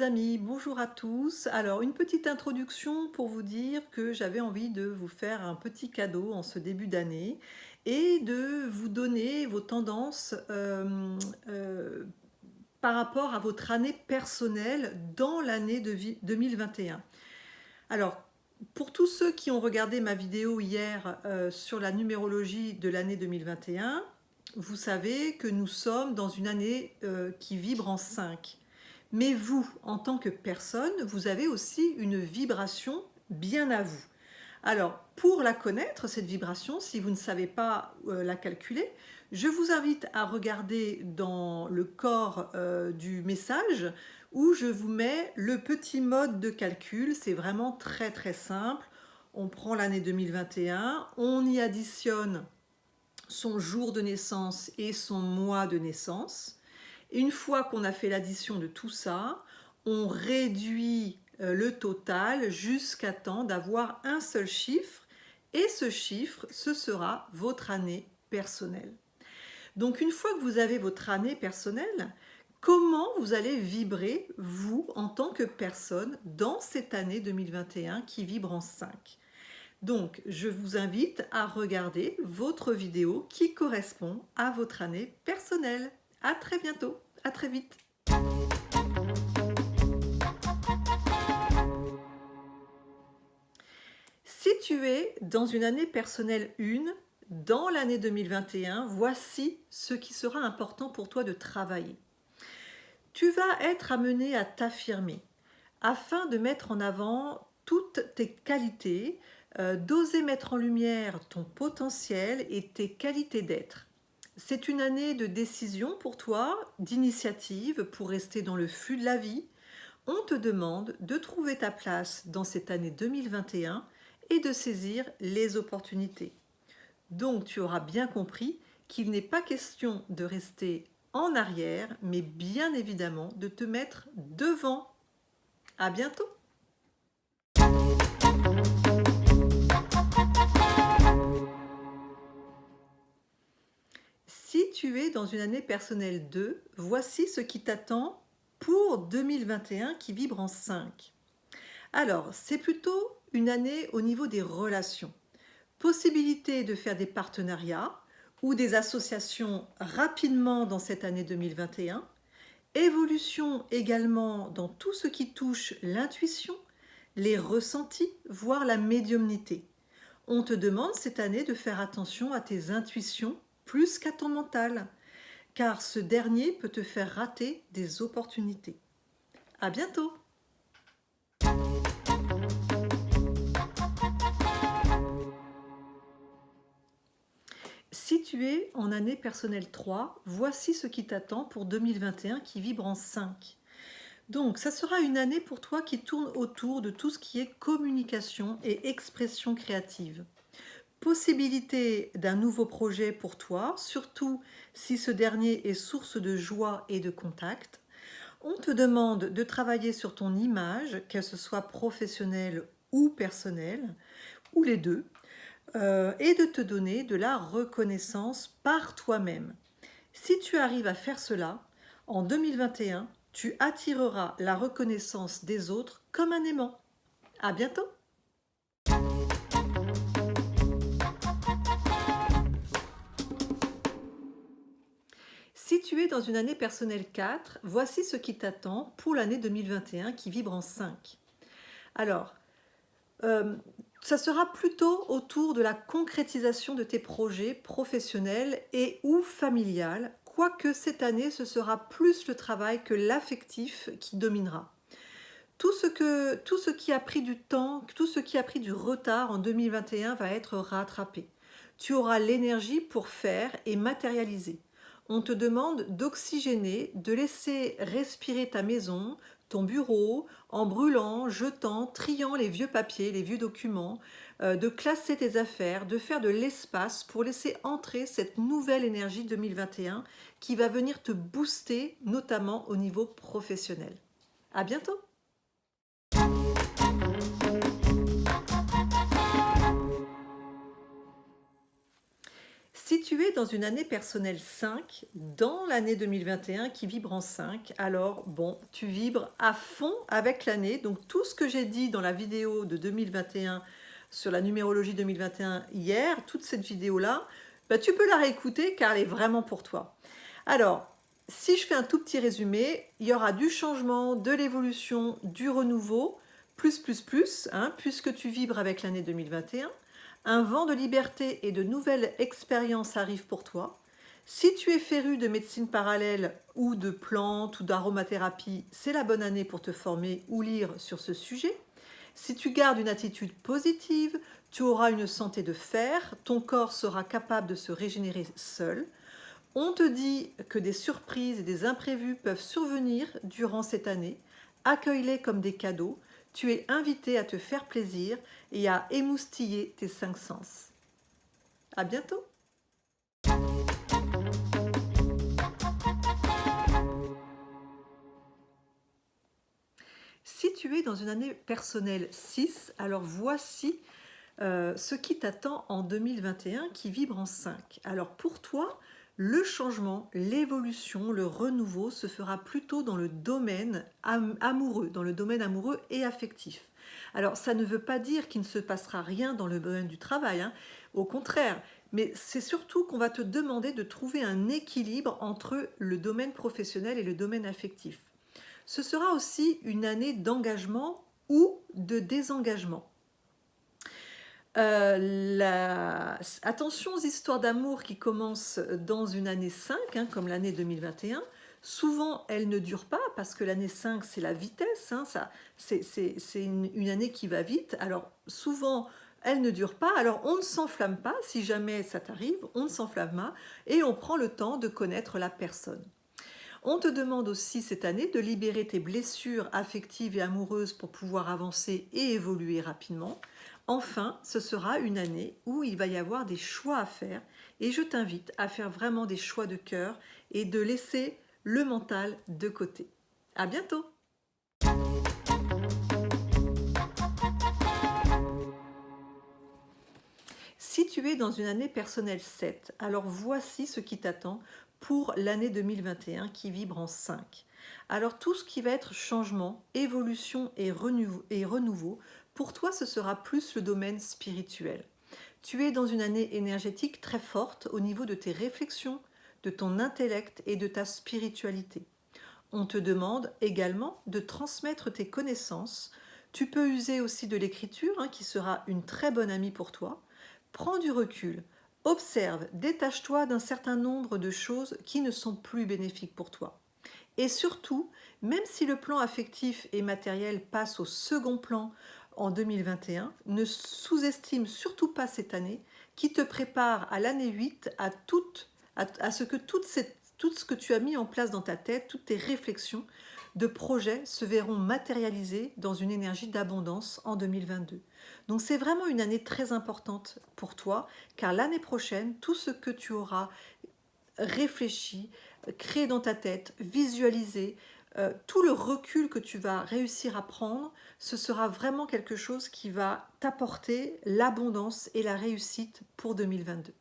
mes amis, bonjour à tous. Alors, une petite introduction pour vous dire que j'avais envie de vous faire un petit cadeau en ce début d'année et de vous donner vos tendances par rapport à votre année personnelle dans l'année 2021. Alors, pour tous ceux qui ont regardé ma vidéo hier sur la numérologie de l'année 2021, vous savez que nous sommes dans une année qui vibre en 5. Mais vous, en tant que personne, vous avez aussi une vibration bien à vous. Alors, pour la connaître, cette vibration, si vous ne savez pas la calculer, je vous invite à regarder dans le corps du message où je vous mets le petit mode de calcul. C'est vraiment très très simple. On prend l'année 2021, on y additionne son jour de naissance et son mois de naissance. Et une fois qu'on a fait l'addition de tout ça, on réduit le total jusqu'à temps d'avoir un seul chiffre. Et ce chiffre, ce sera votre année personnelle. Donc une fois que vous avez votre année personnelle, comment vous allez vibrer, vous, en tant que personne, dans cette année 2021 qui vibre en 5? Donc, je vous invite à regarder votre vidéo qui correspond à votre année personnelle. À très bientôt, à très vite. Si tu es dans une année personnelle 1, dans l'année 2021, voici ce qui sera important pour toi de travailler. Tu vas être amené à t'affirmer afin de mettre en avant toutes tes qualités, d'oser mettre en lumière ton potentiel et tes qualités d'être. C'est une année de décision pour toi, d'initiative pour rester dans le flux de la vie. On te demande de trouver ta place dans cette année 2021 et de saisir les opportunités. Donc tu auras bien compris qu'il n'est pas question de rester en arrière, mais bien évidemment de te mettre devant. À bientôt! Si tu es dans une année personnelle 2, voici ce qui t'attend pour 2021 qui vibre en 5. Alors, c'est plutôt une année au niveau des relations. Possibilité de faire des partenariats ou des associations rapidement dans cette année 2021. Évolution également dans tout ce qui touche l'intuition, les ressentis, voire la médiumnité. On te demande cette année de faire attention à tes intuitions plus qu'à ton mental, car ce dernier peut te faire rater des opportunités. À bientôt! Si tu es en année personnelle 3, voici ce qui t'attend pour 2021 qui vibre en 5. Donc, ça sera une année pour toi qui tourne autour de tout ce qui est communication et expression créative. Possibilité d'un nouveau projet pour toi, surtout si ce dernier est source de joie et de contact. On te demande de travailler sur ton image, qu'elle ce soit professionnelle ou personnelle, ou les deux, et de te donner de la reconnaissance par toi-même. Si tu arrives à faire cela, en 2021, tu attireras la reconnaissance des autres comme un aimant. À bientôt! Si tu es dans une année personnelle 4, voici ce qui t'attend pour l'année 2021 qui vibre en 5. Alors, ça sera plutôt autour de la concrétisation de tes projets professionnels et ou familiales, quoique cette année, ce sera plus le travail que l'affectif qui dominera. Tout ce qui a pris du temps, tout ce qui a pris du retard en 2021 va être rattrapé. Tu auras l'énergie pour faire et matérialiser. On te demande d'oxygéner, de laisser respirer ta maison, ton bureau, en brûlant, jetant, triant les vieux papiers, les vieux documents, de classer tes affaires, de faire de l'espace pour laisser entrer cette nouvelle énergie 2021 qui va venir te booster, notamment au niveau professionnel. À bientôt! Si tu es dans une année personnelle 5, dans l'année 2021 qui vibre en 5, alors bon, tu vibres à fond avec l'année. Donc tout ce que j'ai dit dans la vidéo de 2021 sur la numérologie 2021 hier, toute cette vidéo-là, bah, tu peux la réécouter car elle est vraiment pour toi. Alors, si je fais un tout petit résumé, il y aura du changement, de l'évolution, du renouveau, hein, puisque tu vibres avec l'année 2021. Un vent de liberté et de nouvelles expériences arrive pour toi. Si tu es féru de médecine parallèle ou de plantes ou d'aromathérapie, c'est la bonne année pour te former ou lire sur ce sujet. Si tu gardes une attitude positive, tu auras une santé de fer, ton corps sera capable de se régénérer seul. On te dit que des surprises et des imprévus peuvent survenir durant cette année. Accueille-les comme des cadeaux. Tu es invité à te faire plaisir et à émoustiller tes 5 sens. À bientôt! Si tu es dans une année personnelle 6, alors voici ce qui t'attend en 2021 qui vibre en 5. Alors pour toi, le changement, l'évolution, le renouveau se fera plutôt dans le domaine amoureux, dans le domaine amoureux et affectif. Alors ça ne veut pas dire qu'il ne se passera rien dans le domaine du travail, hein, au contraire, mais c'est surtout qu'on va te demander de trouver un équilibre entre le domaine professionnel et le domaine affectif. Ce sera aussi une année d'engagement ou de désengagement. Attention aux histoires d'amour qui commencent dans une année 5, hein, comme l'année 2021. Souvent, elles ne durent pas parce que l'année 5, c'est la vitesse. Hein, c'est une année qui va vite. Alors, souvent, elles ne durent pas. Alors, on ne s'enflamme pas. Si jamais ça t'arrive, on ne s'enflamme pas et on prend le temps de connaître la personne. On te demande aussi cette année de libérer tes blessures affectives et amoureuses pour pouvoir avancer et évoluer rapidement. Enfin, ce sera une année où il va y avoir des choix à faire et je t'invite à faire vraiment des choix de cœur et de laisser le mental de côté. À bientôt! Si tu es dans une année personnelle 7, alors voici ce qui t'attend pour l'année 2021 qui vibre en 5. Alors tout ce qui va être changement, évolution et renouveau, pour toi ce sera plus le domaine spirituel. Tu es dans une année énergétique très forte au niveau de tes réflexions, de ton intellect et de ta spiritualité. On te demande également de transmettre tes connaissances. Tu peux user aussi de l'écriture, hein, qui sera une très bonne amie pour toi. Prends du recul, observe, détache-toi d'un certain nombre de choses qui ne sont plus bénéfiques pour toi. Et surtout, même si le plan affectif et matériel passe au second plan en 2021, ne sous-estime surtout pas cette année qui te prépare à l'année 8 à ce que tout ce que tu as mis en place dans ta tête, toutes tes réflexions de projets se verront matérialisées dans une énergie d'abondance en 2022. Donc c'est vraiment une année très importante pour toi, car l'année prochaine, tout ce que tu auras réfléchi, créé dans ta tête, visualisé, tout le recul que tu vas réussir à prendre, ce sera vraiment quelque chose qui va t'apporter l'abondance et la réussite pour 2022.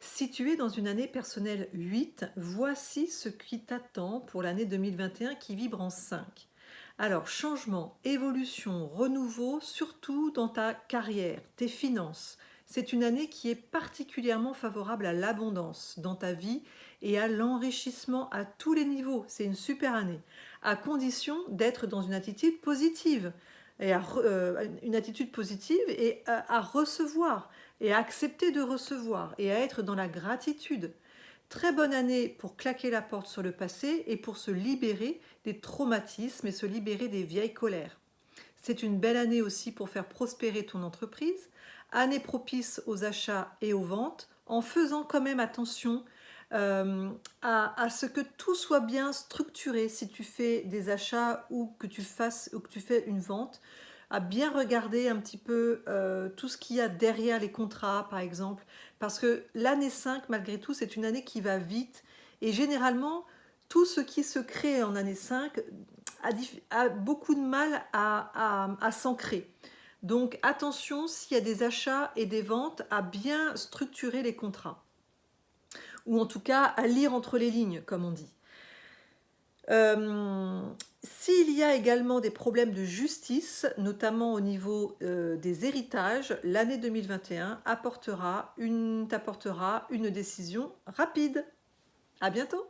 Si tu es dans une année personnelle 8, voici ce qui t'attend pour l'année 2021 qui vibre en 5. Alors, changement, évolution, renouveau, surtout dans ta carrière, tes finances. C'est une année qui est particulièrement favorable à l'abondance dans ta vie et à l'enrichissement à tous les niveaux. C'est une super année, à condition d'être dans une attitude positive. Une attitude positive et à recevoir et à accepter de recevoir et à être dans la gratitude. Très bonne année pour claquer la porte sur le passé et pour se libérer des traumatismes et se libérer des vieilles colères. C'est une belle année aussi pour faire prospérer ton entreprise, année propice aux achats et aux ventes, en faisant quand même attention à ce que tout soit bien structuré si tu fais des achats ou que tu fais une vente, à bien regarder un petit peu tout ce qu'il y a derrière les contrats, par exemple, parce que l'année 5, malgré tout, c'est une année qui va vite, et généralement, tout ce qui se crée en année 5 a beaucoup de mal à s'ancrer. Donc attention, s'il y a des achats et des ventes, à bien structurer les contrats. Ou en tout cas, à lire entre les lignes, comme on dit. S'il y a également des problèmes de justice, notamment au niveau des héritages, l'année 2021 t'apportera une décision rapide. À bientôt!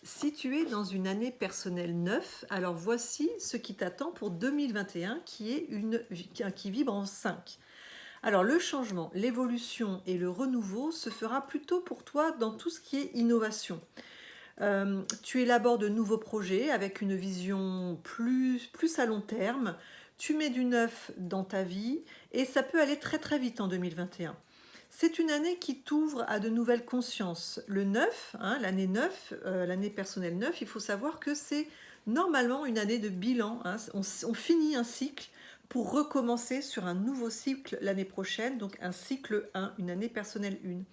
Si tu es dans une année personnelle 9, alors voici ce qui t'attend pour 2021 qui vibre en 5. Alors le changement, l'évolution et le renouveau se fera plutôt pour toi dans tout ce qui est innovation. Tu élabores de nouveaux projets avec une vision plus à long terme. Tu mets du neuf dans ta vie et ça peut aller très très vite en 2021. C'est une année qui t'ouvre à de nouvelles consciences. Le 9, l'année 9, l'année personnelle 9, il faut savoir que c'est normalement une année de bilan. On finit un cycle pour recommencer sur un nouveau cycle l'année prochaine, donc un cycle 1, une année personnelle 1.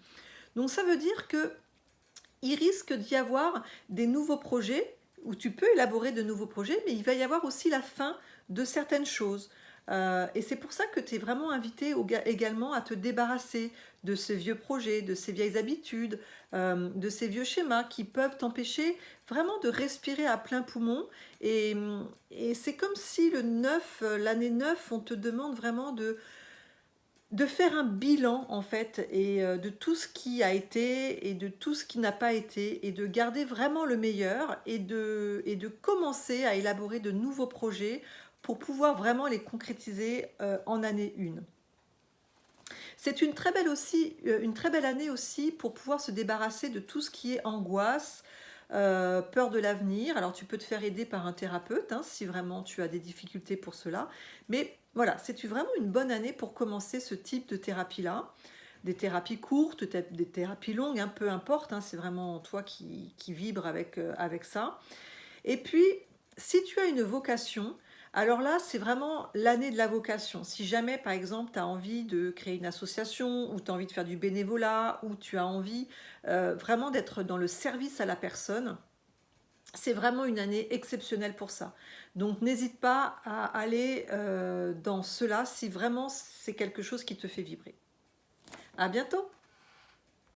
Donc ça veut dire que il risque d'y avoir des nouveaux projets, où tu peux élaborer de nouveaux projets, mais il va y avoir aussi la fin de certaines choses. Et c'est pour ça que tu es vraiment invité également à te débarrasser de ces vieux projets, de ces vieilles habitudes, de ces vieux schémas qui peuvent t'empêcher vraiment de respirer à plein poumon. Et c'est comme si l'année 9, on te demande vraiment de faire un bilan en fait et de tout ce qui a été et de tout ce qui n'a pas été et de garder vraiment le meilleur et de commencer à élaborer de nouveaux projets pour pouvoir vraiment les concrétiser en année 1. C'est une très belle année aussi pour pouvoir se débarrasser de tout ce qui est angoisse, peur de l'avenir. Alors tu peux te faire aider par un thérapeute si vraiment tu as des difficultés pour cela. Mais voilà, c'est vraiment une bonne année pour commencer ce type de thérapie-là. Des thérapies courtes, des thérapies longues, peu importe. C'est vraiment toi qui vibre avec ça. Et puis, si tu as une vocation, alors là, c'est vraiment l'année de la vocation. Si jamais, par exemple, tu as envie de créer une association, ou tu as envie de faire du bénévolat, ou tu as envie vraiment d'être dans le service à la personne, c'est vraiment une année exceptionnelle pour ça. Donc n'hésite pas à aller dans cela si vraiment c'est quelque chose qui te fait vibrer. À bientôt!